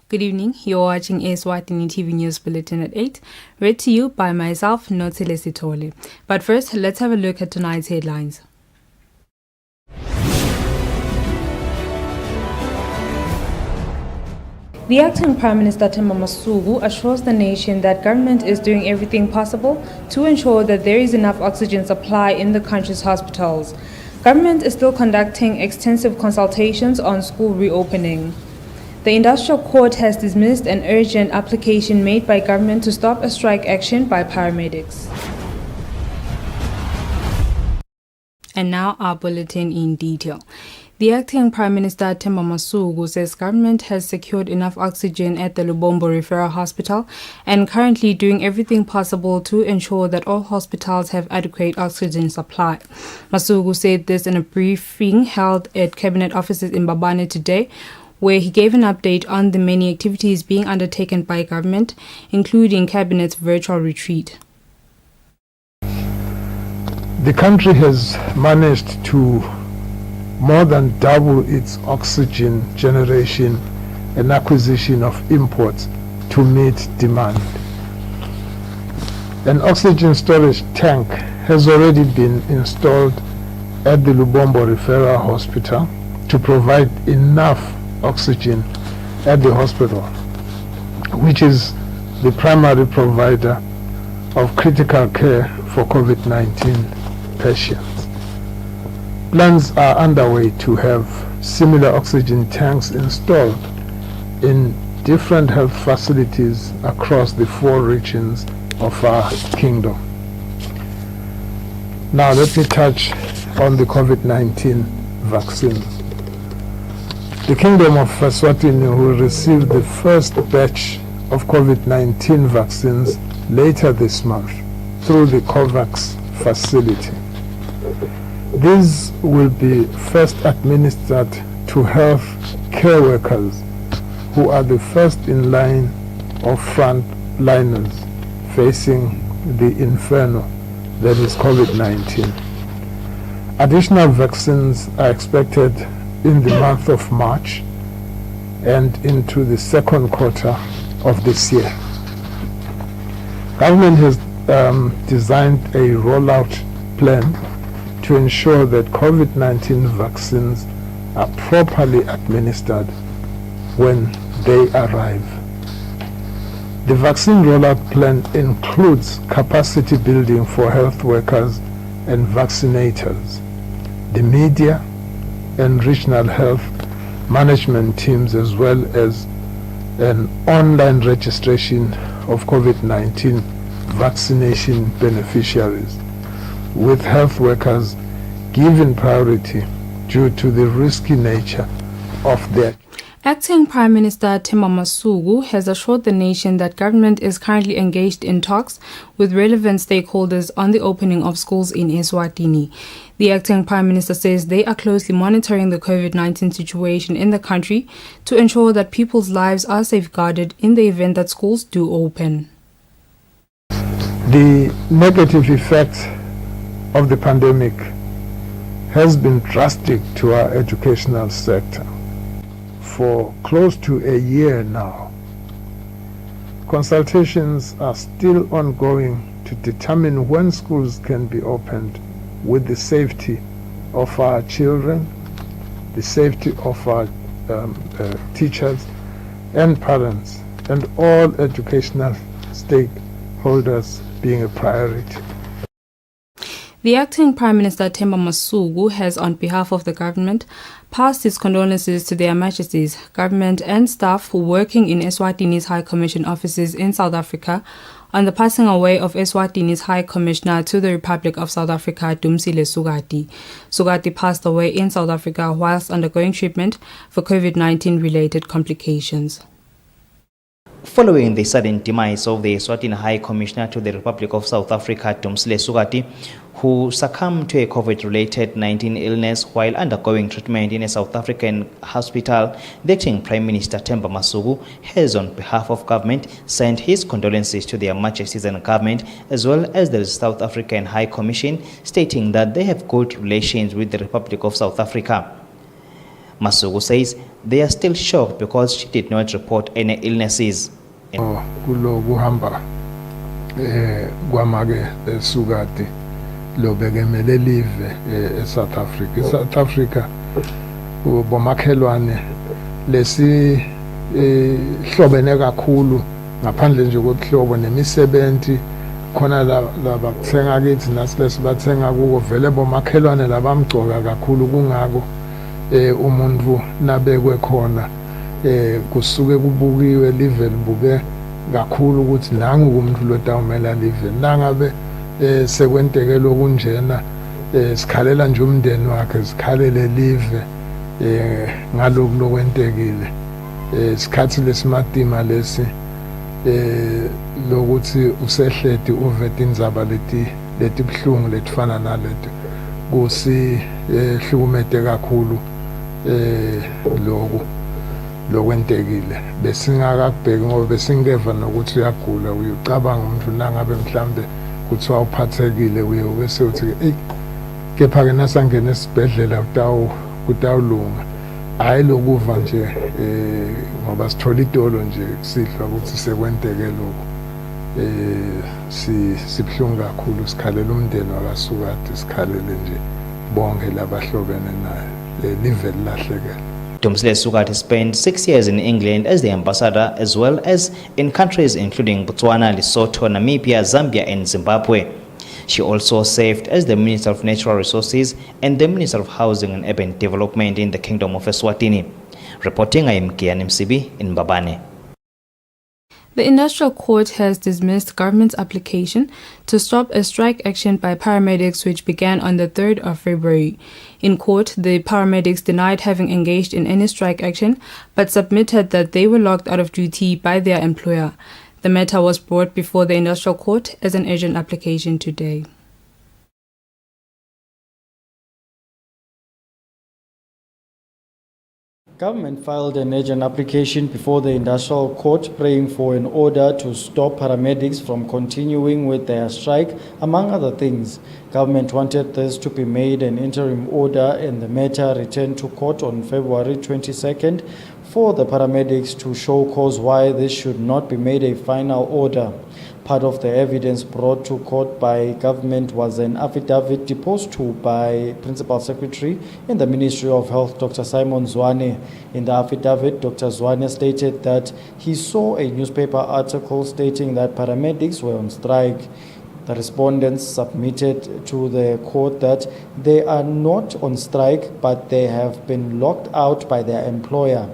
Good evening. You're watching Eswatini TV News Bulletin at 8, read to you by myself, Notile Sitole. But first, let's have a look at tonight's headlines. The acting Prime Minister Themba Masuku assures the nation that government is doing everything possible to ensure that there is enough oxygen supply in the country's hospitals. Government is still conducting extensive consultations on school reopening. The Industrial Court has dismissed an urgent application made by government to stop a strike action by paramedics. And now our bulletin in detail. The acting Prime Minister Themba Masuku says government has secured enough oxygen at the Lubombo Referral Hospital and currently doing everything possible to ensure that all hospitals have adequate oxygen supply. Masuku said this in a briefing held at Cabinet offices in Mbabane today, where he gave an update on the many activities being undertaken by government, including Cabinet's virtual retreat. The country has managed to more than double its oxygen generation and acquisition of imports to meet demand. An oxygen storage tank has already been installed at the Lubombo Referral Hospital to provide enough oxygen at the hospital, which is the primary provider of critical care for COVID-19 patients. Plans are underway to have similar oxygen tanks installed in different health facilities across the 4 regions of our kingdom. Now let me touch on the COVID-19 vaccines. The Kingdom of Eswatini will receive the first batch of COVID-19 vaccines later this month through the COVAX facility. These will be first administered to health care workers who are the first in line of frontliners facing the inferno that is COVID-19. Additional vaccines are expected in the month of March and into the second quarter of this year. Government has designed a rollout plan to ensure that COVID-19 vaccines are properly administered when they arrive. The vaccine rollout plan includes capacity building for health workers and vaccinators, the media, and regional health management teams, as well as an online registration of COVID-19 vaccination beneficiaries, with health workers given priority due to the risky nature of their. Acting Prime Minister Themba Masuku has assured the nation that government is currently engaged in talks with relevant stakeholders on the opening of schools in Eswatini. The acting Prime Minister says they are closely monitoring the COVID-19 situation in the country to ensure that people's lives are safeguarded in the event that schools do open. The negative effects of the pandemic has been drastic to our educational sector. For close to a year now, consultations are still ongoing to determine when schools can be opened with the safety of our children, the safety of our teachers and parents, and all educational stakeholders being a priority. The acting Prime Minister Themba Masuku has, on behalf of the government, passed his condolences to Their Majesties, government and staff working in Eswatini's High Commission offices in South Africa on the passing away of Eswatini's High Commissioner to the Republic of South Africa, Dumsile Sugati. Sugati passed away in South Africa whilst undergoing treatment for COVID-19 related complications. Following the sudden demise of the Eswatini High Commissioner to the Republic of South Africa, Dumsile Sugati, who succumbed to a COVID-related 19 illness while undergoing treatment in a South African hospital, the acting Prime Minister Themba Masuku has, on behalf of government, sent his condolences to Their Majesties and government, as well as the South African High Commission, stating that they have good relations with the Republic of South Africa. Masuku says they are still shocked because she did not report any illnesses. Kulo kuhamba kwamake eSukati lo bekemele live eSouth Africa. eSouth Africa bomakhelwane lesi hlobene kakhulu ngaphandle nje kokuhlobo nemisebenzi khona laba kuthenga kithi nasilesi bathenga kuko vele bomakhelwane labamgcoka kakhulu kungako umuntu nabekwe khona kusuke kubukiwe live libuke kakhulu ukuthi nangu umuntu lo tawumela live nangabe sekwenteke lokunjena sikhalela nje umndeni wakhe sikhalele live ngalokho lokwentekile isikhathi lesimatima lesi lokuthi usehledi uvete indzaba leti buhlungu letifana naleto kusihlukumete kakhulu lokwentekile besingakabheki ngoba besingeva nokuthi uyagula uyucabanga umuntu nangabe mhlambe kuthiwa uphathekile uye bese uthi kepha-ke nasangena esibhedlela kutawulunga hayi lokuva nje ngoba sithola itolo nje kusihlwa ukuthi sekwenteke lokho sibuhlungu kakhulu sikhalela umndeni wakasukade sikhalele nje bonke labahlobene naye live lilahlekele. Tumsile Sukati spent 6 years in England as the ambassador, as well as in countries including Botswana, Lesotho, Namibia, Zambia and Zimbabwe. She also served as the Minister of Natural Resources and the Minister of Housing and Urban Development in the Kingdom of Eswatini. Reporting, I am Kian Msibi in Mbabane. The Industrial Court has dismissed government's application to stop a strike action by paramedics which began on the 3rd of February. In court, the paramedics denied having engaged in any strike action but submitted that they were locked out of duty by their employer. The matter was brought before the Industrial Court as an urgent application today. Government filed an urgent application before the Industrial Court praying for an order to stop paramedics from continuing with their strike, among other things. Government wanted this to be made an interim order and the matter returned to court on February 22nd for the paramedics to show cause why this should not be made a final order. Part of the evidence brought to court by government was an affidavit deposed to by Principal Secretary in the Ministry of Health, Dr. Simon Zwane. In the affidavit, Dr. Zwane stated that he saw a newspaper article stating that paramedics were on strike. The respondents submitted to the court that they are not on strike, but they have been locked out by their employer.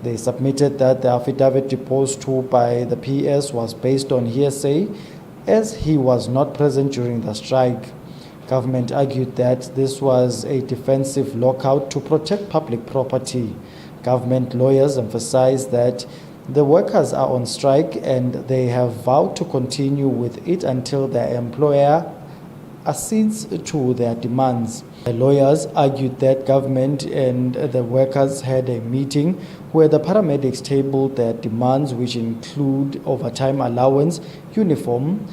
They submitted that the affidavit deposed to by the PS was based on hearsay as he was not present during the strike. Government argued that this was a defensive lockout to protect public property. Government lawyers emphasized that the workers are on strike and they have vowed to continue with it until their employer accedes to their demands. The lawyers argued that government and the workers had a meeting where the paramedics tabled their demands, which include overtime allowance, uniform,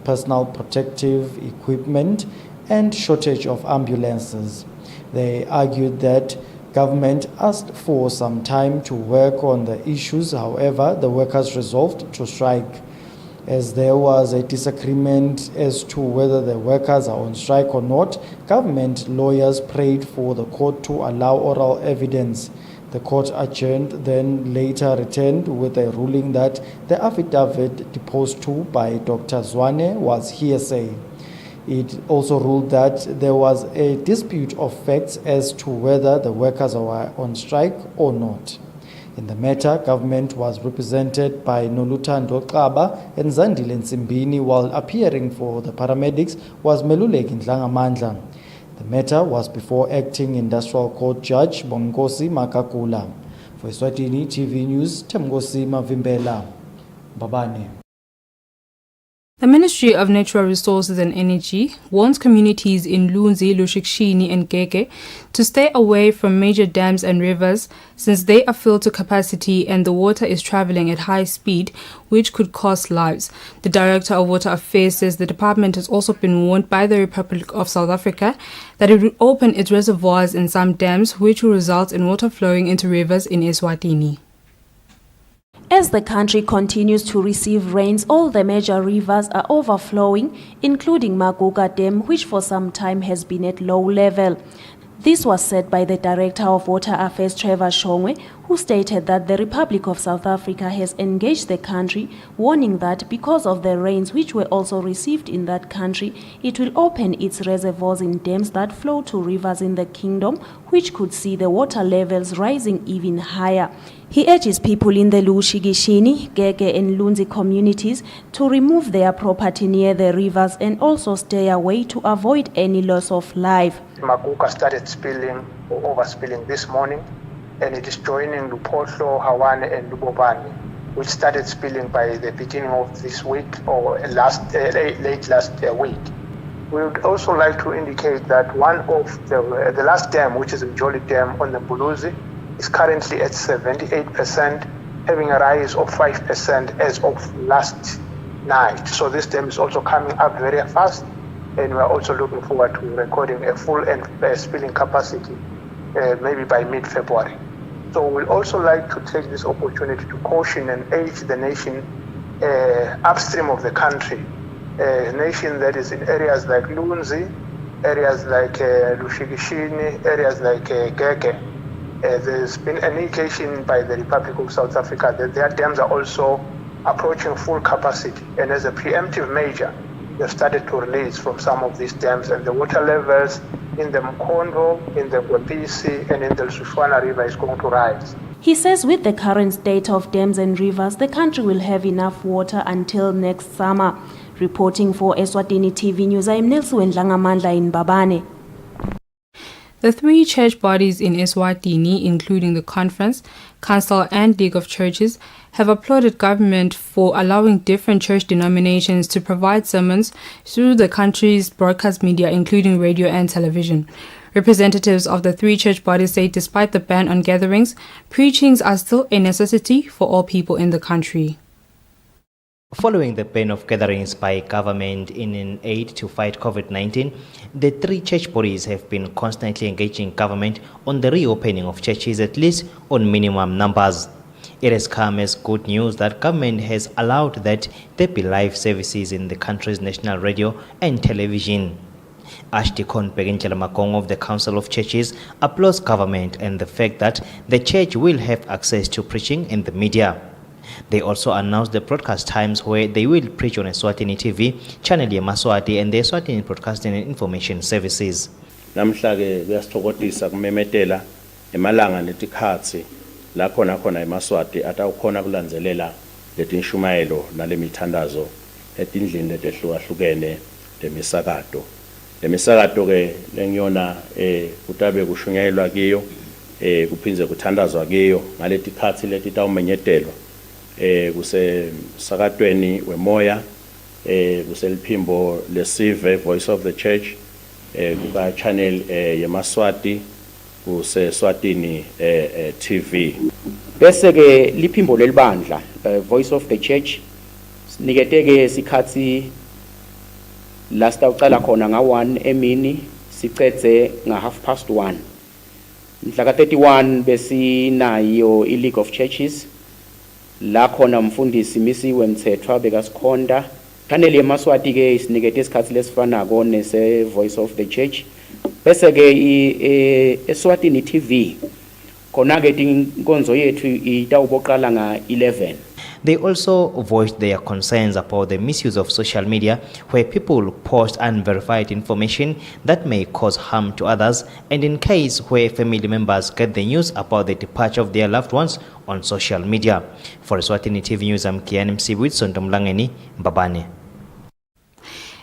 personal protective equipment, and shortage of ambulances. They argued that government asked for some time to work on the issues. However, the workers resolved to strike. As there was a disagreement as to whether the workers are on strike or not, government lawyers prayed for the court to allow oral evidence. The court adjourned, then later returned with a ruling that the affidavit deposed to by Dr. Zwane was hearsay. It also ruled that there was a dispute of facts as to whether the workers were on strike or not. In the matter, government was represented by Noluthando Xaba and Zandile Nsimbini, while appearing for the paramedics was Meluleki Ndlangamandla. The matter was before acting Industrial Court Judge Bonkosi Makakula. For Eswatini TV News, Temgosi Mavimbela, Mbabane. The Ministry of Natural Resources and Energy warns communities in Lunzi, Lushikshini and Gege to stay away from major dams and rivers since they are filled to capacity and the water is traveling at high speed, which could cost lives. The Director of Water Affairs says the department has also been warned by the Republic of South Africa that it will open its reservoirs in some dams, which will result in water flowing into rivers in Eswatini. As the country continues to receive rains, all the major rivers are overflowing, including Maguga Dam, which for some time has been at low level. This was said by the Director of Water Affairs, Trevor Shongwe, who stated that the Republic of South Africa has engaged the country, warning that because of the rains which were also received in that country, it will open its reservoirs in dams that flow to rivers in the kingdom, which could see the water levels rising even higher. He urges people in the Lushikishini, Gege and Lunzi communities to remove their property near the rivers and also stay away to avoid any loss of life. Maguga started spilling or overspilling this morning, and it is joining Lupotlo, Hawane and Lubobani, which started spilling by the beginning of this week or late last week. We would also like to indicate that one of the last dam, which is the Jolly Dam on the Mbuluzi, is currently at 78%, having a rise of 5% as of last night. So this dam is also coming up very fast, and we are also looking forward to recording a full and spilling capacity maybe by mid-February. So we'll also like to take this opportunity to caution and urge the nation upstream of the country, a nation that is in areas like Lunzi, areas like Lushikishini, areas like Gege. There's been an indication by the Republic of South Africa that their dams are also approaching full capacity, and as a preemptive measure, they've started to release from some of these dams, and the water levels in the Mkondo, in the Gwepisi, and in the Sushwana River is going to rise. He says with the current state of dams and rivers, the country will have enough water until next summer. Reporting for Eswatini TV News, I am Nelson Langamandla in Babane. The three church bodies in Eswatini, including the Conference, Council and League of Churches, have applauded government for allowing different church denominations to provide sermons through the country's broadcast media, including radio and television. Representatives of the three church bodies say despite the ban on gatherings, preachings are still a necessity for all people in the country. Following the ban of gatherings by government in an aid to fight COVID-19, the three church bodies have been constantly engaging government on the reopening of churches, at least on minimum numbers. It has come as good news that government has allowed that there be live services in the country's national radio and television. Archdeacon Begengela Makong of the Council of Churches applauds government and the fact that the church will have access to preaching in the media. They also announced the broadcast times where they will preach on Eswatini TV, channel Maswati, and the Eswatini Broadcasting and Information Services. Namhla ke kuyasithokozisa kumemetela emalanga netikhatsi la khona eMaswati atawukhona kulandzelela leti nshumayelo nale mithandazo etindlini letehlukahlukene lemisakato. Lemisakato ke lengiyona kutabe kushunyayelwa kiyo kuphinze kuthandazwa kiyo ngaleti khatsi leti tawumenyetelwa kuse sakatweni wemoya kuseliphimbo lesive Voice of the Church kuka channel yeMaswati kuse Eswatini TV. Bese ke liphimbo lelibandla Voice of the Church sinikete ke sikhatsi la sitawucala khona nga1 emini sicedze nga 1:30. Mhla ka31 besinayo iLeague of Churches la khona umfundisi misiwe mthethwa bekasikhonda channel yeMaswati ke isinikete isikhathi lesifanako nese Voice of the Church. Bese ke Eswatini TV khona ke inkonzo yethu itawuboqala nga 11. They also voiced their concerns about the misuse of social media where people post unverified information that may cause harm to others, and in case where family members get the news about the departure of their loved ones on social media. For Eswatini TV News, I'm Kian MC with Sondomlangeni, Mbabane.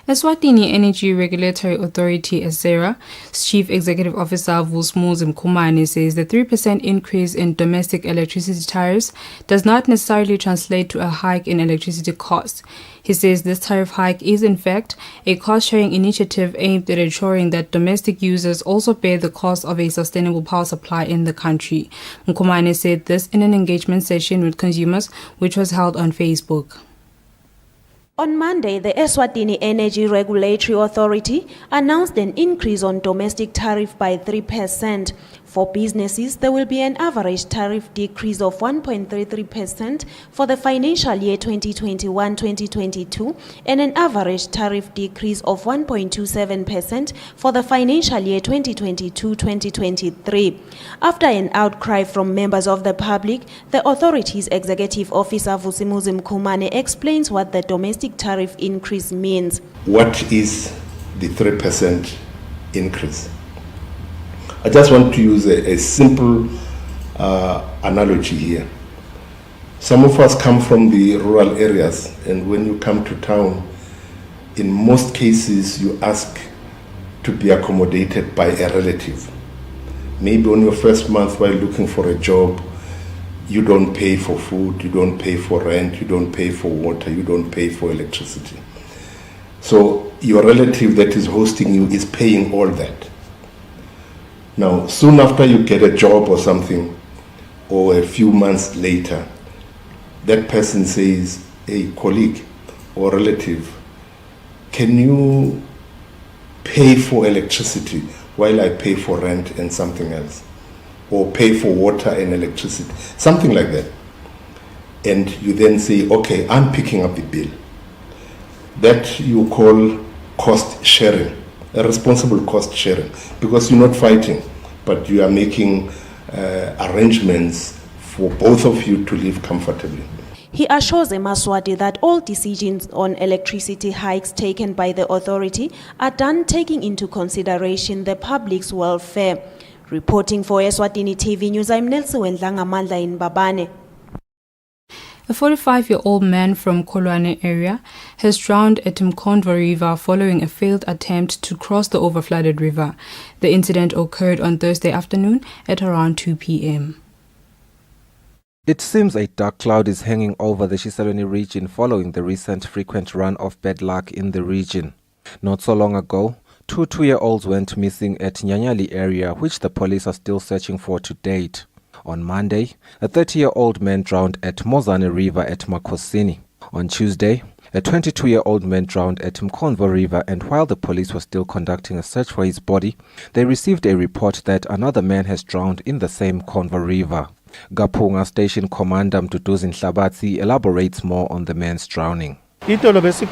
Eswatini Energy Regulatory Authority, ESERA's Chief Executive Officer Vusmuzi Mkhumane says the 3% increase in domestic electricity tariffs does not necessarily translate to a hike in electricity costs. He says this tariff hike is in fact a cost-sharing initiative aimed at ensuring that domestic users also bear the cost of a sustainable power supply in the country. Mkhumane said this in an engagement session with consumers which was held on Facebook. On Monday, the Eswatini Energy Regulatory Authority announced an increase on domestic tariff by 3%. For businesses, there will be an average tariff decrease of 1.33% for the financial year 2021-2022 and an average tariff decrease of 1.27% for the financial year 2022-2023. After an outcry from members of the public, the authority's executive officer Vusmuzi Mkhumane explains what the domestic tariff increase means. What is the 3% increase? I just want to use a simple analogy here. Some of us come from the rural areas, and when you come to town, in most cases you ask to be accommodated by a relative. Maybe on your first month while looking for a job, you don't pay for food, you don't pay for rent, you don't pay for water, you don't pay for electricity. So your relative that is hosting you is paying all that. Now, soon after you get a job or something, or a few months later, that person says, "Hey, colleague or relative, can you pay for electricity while I pay for rent and something else? Or pay for water and electricity," something like that. And you then say, "Okay, I'm picking up the bill." That you call cost sharing, a responsible cost sharing, because you're not fighting, but you are making arrangements for both of you to live comfortably. He assures Eswatini that all decisions on electricity hikes taken by the authority are done taking into consideration the public's welfare. Reporting for Eswatini TV News, I'm Nelson Wendlangamandla in Babane. A 45-year-old man from Kolwane area has drowned at Mkhondvo River following a failed attempt to cross the overflooded river. The incident occurred on Thursday afternoon at around 2 p.m. It seems a dark cloud is hanging over the Eswatini region following the recent frequent run of bad luck in the region. Not so long ago, two 2-year-olds went missing at Nyanyali area, which the police are still searching for to date. On Monday, a 30-year-old man drowned at Mozane River at Makosini. On Tuesday, a 22-year-old man drowned at Mkhondvo River, and while the police were still conducting a search for his body, they received a report that another man has drowned in the same Mkhondvo River. Gapunga Station Commander Mduduzi Nhlabathi elaborates more on the man's drowning. Nhlabathi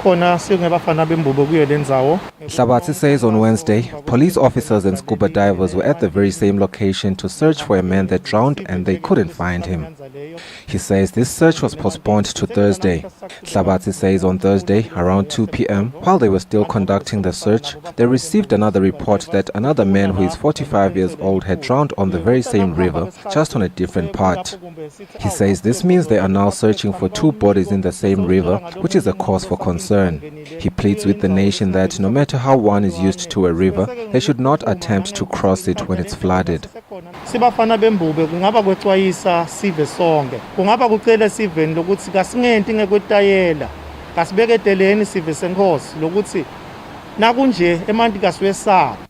says on Wednesday, police officers and scuba divers were at the very same location to search for a man that drowned and they couldn't find him. He says this search was postponed to Thursday. Nhlabathi says on Thursday, around 2 p.m., while they were still conducting the search, they received another report that another man who is 45 years old had drowned on the very same river, just on a different part. He says this means they are now searching for two bodies in the same river, which is a cause for concern. He pleads with the nation that no matter how one is used to a river, they should not attempt to cross it when it's flooded.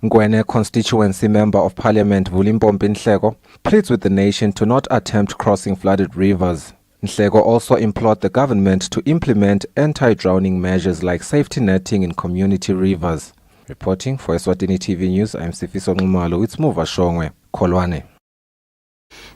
Ngwene constituency member of parliament Vulimpompi Nhleko pleads with the nation to not attempt crossing flooded rivers. Nhleko also implored the government to implement anti-drowning measures like safety netting in community rivers. Reporting for Eswatini TV News, I'm Sifiso Ngumalo. It's Muva Shongwe, Kolwane.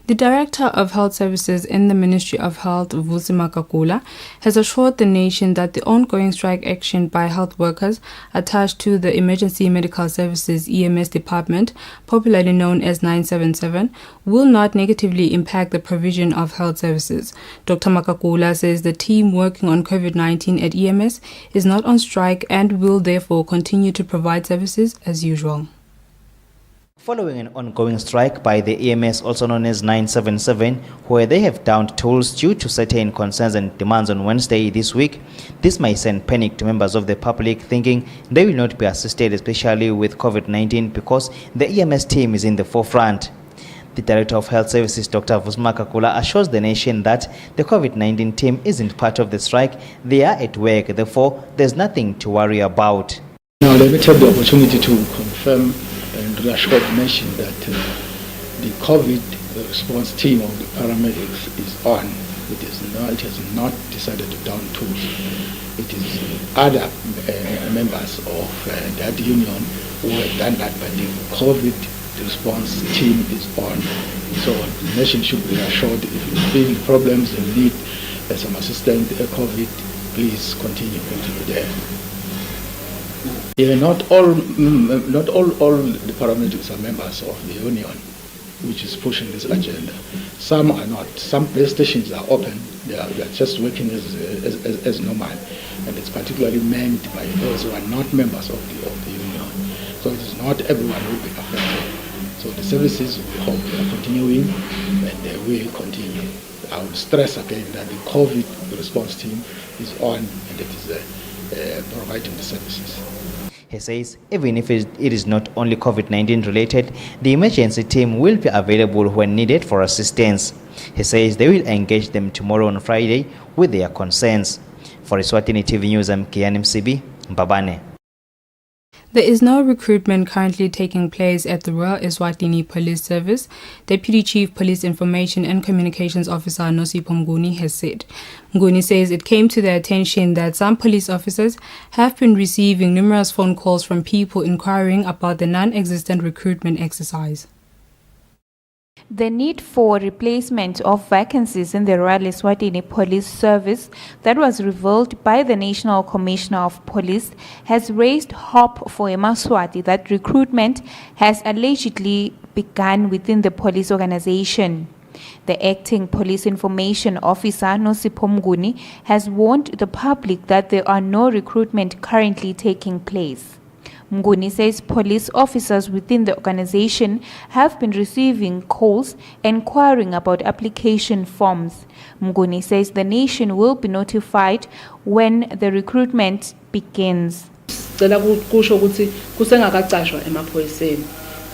The Director of Health Services in the Ministry of Health, Vusi Makakula, has assured the nation that the ongoing strike action by health workers attached to the Emergency Medical Services EMS Department, popularly known as 977, will not negatively impact the provision of health services. Dr. Makakula says the team working on COVID-19 at EMS is not on strike and will therefore continue to provide services as usual. Following an ongoing strike by the EMS, also known as 977, where they have downed tolls due to certain concerns and demands on Wednesday this week, this might send panic to members of the public, thinking they will not be assisted, especially with COVID-19, because the EMS team is in the forefront. The Director of Health Services, Dr. Vusma Kakula, assures the nation that the COVID-19 team isn't part of the strike. They are at work, therefore there's nothing to worry about. Now let me take the opportunity to confirm and reassure the nation that the COVID response team of the paramedics is on. It has not decided to down tools. It is other members of that union who have done that, but the COVID response team is on. So the nation should be assured if you feel problems and need some assistance COVID, please continue there. Yeah, not all the paramedics are members of the union, which is pushing this agenda. Some are not. Some base stations are open. They are just working as normal, and it's particularly meant by those who are not members of the union. So it is not everyone who will be affected. So the services, we hope, are continuing, and they will continue. I would stress again that the COVID response team is on, and it is providing the services. He says even if it is not only COVID-19 related, the emergency team will be available when needed for assistance. He says they will engage them tomorrow on Friday with their concerns. For Eswatini TV News, I'm Kian MCB, Mbabane. There is no recruitment currently taking place at the Royal Eswatini Police Service, Deputy Chief Police Information and Communications Officer Nosipho Mnguni has said. Mnguni says it came to their attention that some police officers have been receiving numerous phone calls from people inquiring about the non-existent recruitment exercise. The need for replacement of vacancies in the Royal Eswatini Police Service that was revealed by the National Commissioner of Police has raised hope for eMaswati that recruitment has allegedly begun within the police organization. The acting police information officer, Nosipho Mnguni, has warned the public that there are no recruitment currently taking place. Mnguni says police officers within the organization have been receiving calls inquiring about application forms. Mnguni says the nation will be notified when the recruitment begins.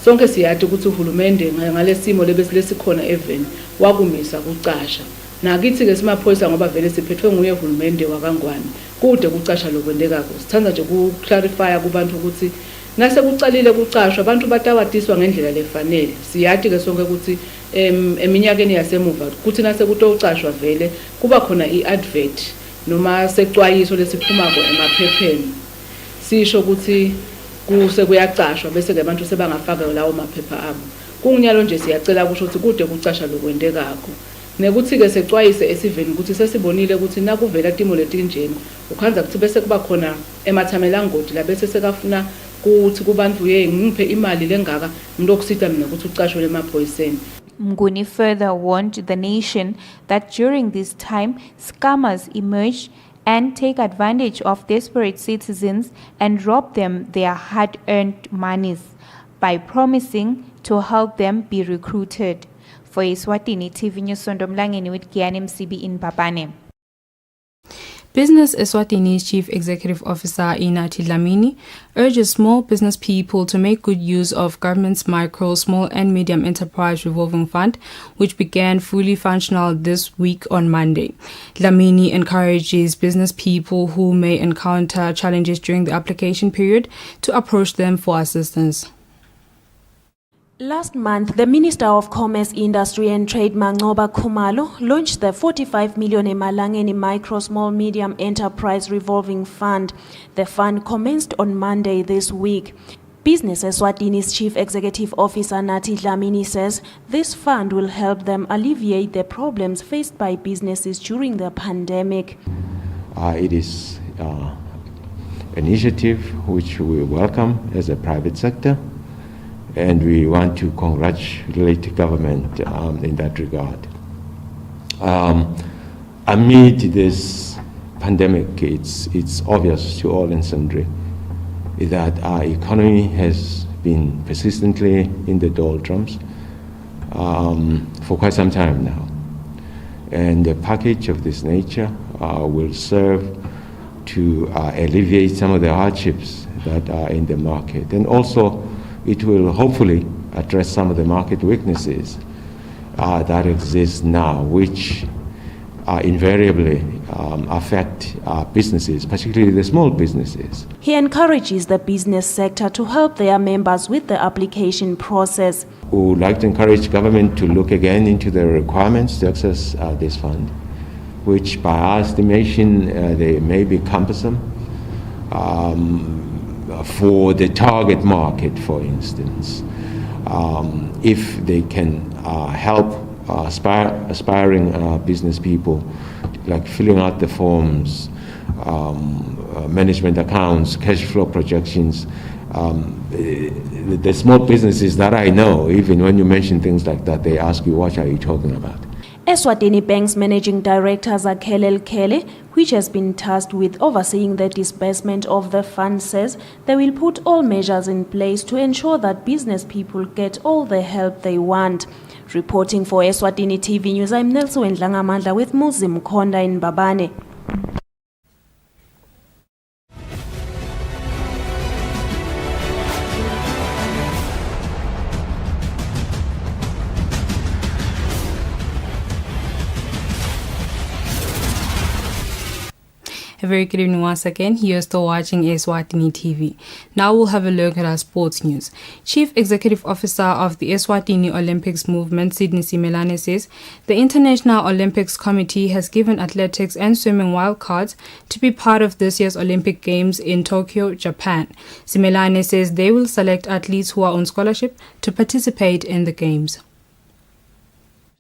Sonke siyathi ukuthi uhulumende ngalesimo lebesikhona even wakumisa kucasha nakithi ke simaphoyisa ngoba vele siphethwe nguye uhulumende wakangwane kude kucasha lokwendekako sithanda nje ku clarify kubantu ukuthi nase kucalile kucashwa abantu batawadiswa ngendlela lefanele siyathi ke sonke ukuthi eminyakeni yasemuva kuthi nase kutocashwa vele kuba khona iadvert noma secwayiso lesiphuma ko emaphepheni sisho ukuthi kuse kuyacashwa bese ke abantu sebangafaka lawo maphepha abo kunginyalo nje siyacela kusho ukuthi kude kucasha lokwendekako nekuthi ke secwayise esiveni ukuthi sesibonile ukuthi nakuvela timo letinjena ukhanza ukuthi bese kuba khona emathamela ngodi la bese sekafuna kuthi kubantu ngiphe imali lengaka ngilokusita mina ukuthi ucashwe emaphoyiseni. Mnguni further warned the nation that during this time scammers emerge and take advantage of desperate citizens and rob them their hard-earned monies by promising to help them be recruited. For Eswatini TV News, Sondomlangeni with Kian MCB in Mbabane. Business Eswatini's Chief Executive Officer Inathi Dlamini urges small business people to make good use of government's micro, small and medium enterprise revolving fund, which began fully functional this week on Monday. Dlamini encourages business people who may encounter challenges during the application period to approach them for assistance. Last month, the Minister of Commerce, Industry and Trade, Mangoba Khumalo, launched the 45 million Emalangeni Micro, Small, Medium Enterprise Revolving Fund. The fund commenced on Monday this week. Business Eswatini's Chief Executive Officer Inathi Dlamini says this fund will help them alleviate the problems faced by businesses during the pandemic. It is an initiative which we welcome as a private sector. And we want to congratulate the government in that regard. Amid this pandemic, it's obvious to all and sundry that our economy has been persistently in the doldrums for quite some time now. And a package of this nature will serve to alleviate some of the hardships that are in the market. And also, it will hopefully address some of the market weaknesses that exist now, which invariably affect businesses, particularly the small businesses. He encourages the business sector to help their members with the application process. We would like to encourage government to look again into the requirements to access this fund, which by our estimation, they may be cumbersome for the target market, for instance. If they can help aspiring business people, like filling out the forms, management accounts, cash flow projections. The small businesses that I know, even when you mention things like that, they ask you, what are you talking about? Eswatini Bank's Managing Director Zakhele Kele, which has been tasked with overseeing the disbursement of the fund, says they will put all measures in place to ensure that business people get all the help they want. Reporting for Eswatini TV News, I'm Nelson Ndlangamandla with Muzim Konda in Mbabane. A very good evening once again. You're still watching Eswatini TV. Now we'll have a look at our sports news. Chief Executive Officer of the Eswatini Olympics Movement, Sydney Simelane, says the International Olympics Committee has given athletics and swimming wildcards to be part of this year's Olympic Games in Tokyo, Japan. Simelane says they will select athletes who are on scholarship to participate in the Games.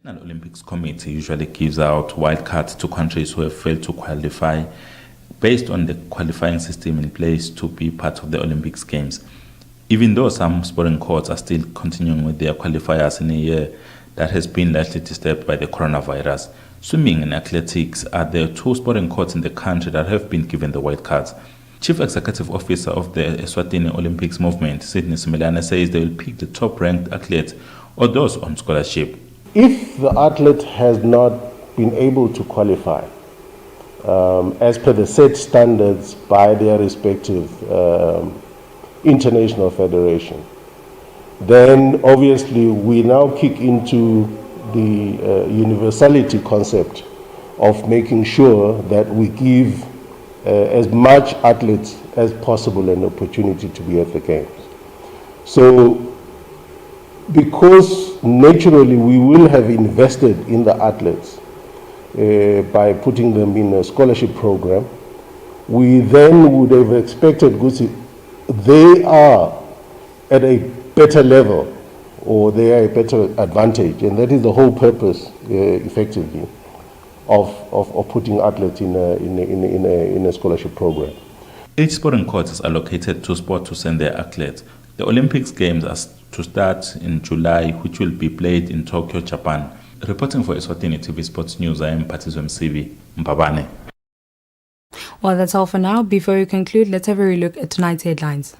The National Olympics Committee usually gives out wildcards to countries who have failed to qualify based on the qualifying system in place to be part of the Olympics Games. Even though some sporting courts are still continuing with their qualifiers in a year that has been largely disturbed by the coronavirus, swimming and athletics are the two sporting courts in the country that have been given the wildcards. Chief Executive Officer of the Eswatini Olympics Movement, Sydney Simelane, says they will pick the top-ranked athletes or those on scholarship. If the athlete has not been able to qualify as per the set standards by their respective international federation, then obviously we now kick into the universality concept of making sure that we give as much athletes as possible an opportunity to be at the Games. So, because naturally we will have invested in the athletes by putting them in a scholarship program, we then would have expected they are at a better level or they are a better advantage, and that is the whole purpose effectively of putting athletes in a scholarship program. Each sporting court is allocated 2 spots to send their athletes. The Olympics Games are to start in July, which will be played in Tokyo, Japan. Reporting for Eswatini TV Sports News, I am Patizwe Msivi, Mbabane. Well, that's all for now. Before we conclude, let's have a relook at tonight's headlines.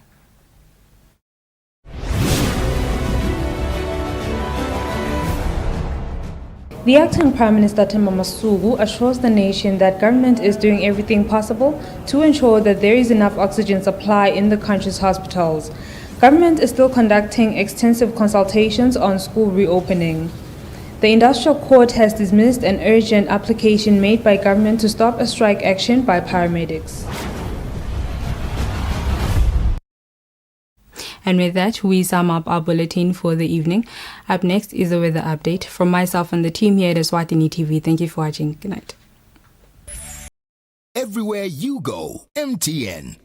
The acting Prime Minister Themba Masuku assures the nation that government is doing everything possible to ensure that there is enough oxygen supply in the country's hospitals. Government is still conducting extensive consultations on school reopening. The Industrial Court has dismissed an urgent application made by government to stop a strike action by paramedics. And with that, we sum up our bulletin for the evening. Up next is the weather update from myself and the team here at Eswatini TV. Thank you for watching. Good night. Everywhere you go, MTN.